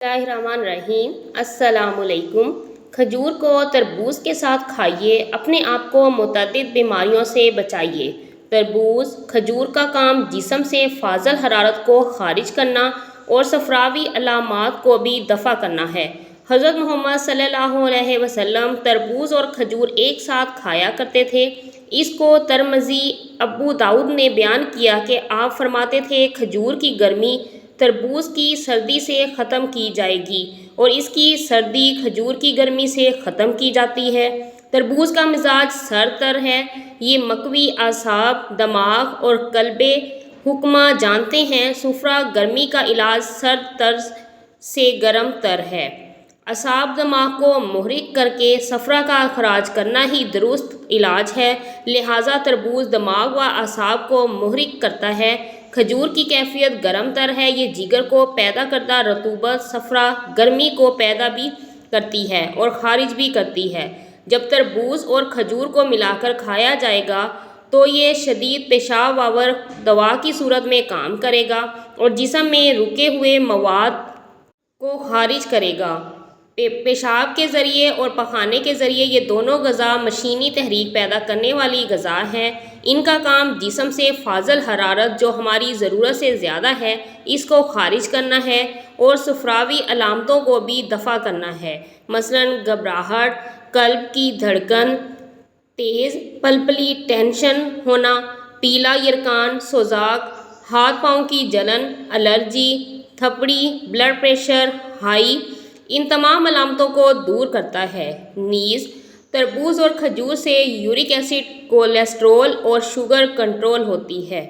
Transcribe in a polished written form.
Bismillahirrahmanirrahim। अस्सलाम वालेकुम। खजूर को तरबूज के साथ खाइए, अपने आप को मुतअद्दिद बीमारियों से बचाइए। तरबूज खजूर का काम जिस्म से फाजल हरारत को खारिज करना और सफरावी अलामात को भी दफ़ा करना है। हज़रत मोहम्मद सल्लल्लाहु अलैहि वसल्लम तरबूज और खजूर एक साथ खाया करते थे। इसको तिरमिज़ी अबू दाऊद ने बयान किया कि आप फरमाते थे, खजूर की गर्मी तरबूज की सर्दी से ख़त्म की जाएगी और इसकी सर्दी खजूर की गर्मी से ख़त्म की जाती है। तरबूज का मिजाज सर तर है। ये मकवी आसाब, दमाग और कल्बे हुक्मा जानते हैं। सुफरा गर्मी का इलाज सर तर से गर्म तर है। असाब दमाग को मुहरिक करके सफरा का अखराज करना ही दुरुस्त इलाज है। लिहाजा तरबूज दमाग व असाब को मुहरिक करता है। खजूर की कैफियत गर्म तर है। ये जिगर को पैदा करता रतूबत सफरा गर्मी को पैदा भी करती है और खारिज भी करती है। जब तरबूज और खजूर को मिलाकर खाया जाएगा तो ये शदीद पेशाब आवर दवा की सूरत में काम करेगा और जिस्म में रुके हुए मवाद को खारिज करेगा। पेशाब के ज़रिए और पखाने के ज़रिए ये दोनों ग़ज़ा मशीनी तहरीक पैदा करने वाली ग़ज़ा हैं। इनका काम जिस्म से फाजल हरारत जो हमारी ज़रूरत से ज़्यादा है इसको खारिज करना है और सफरावी अलामतों को भी दफ़ा करना है। मसलन घबराहट, कल्ब की धड़कन तेज़, पलपली टेंशन होना, पीला यरकान, सोजाक, हाथ पाँव की जलन, एलर्जी, थपड़ी, ब्लड प्रेशर हाई, इन तमाम अलामतों को दूर करता है। नीज़ तरबूज और खजूर से यूरिक एसिड, कोलेस्ट्रोल और शुगर कंट्रोल होती है।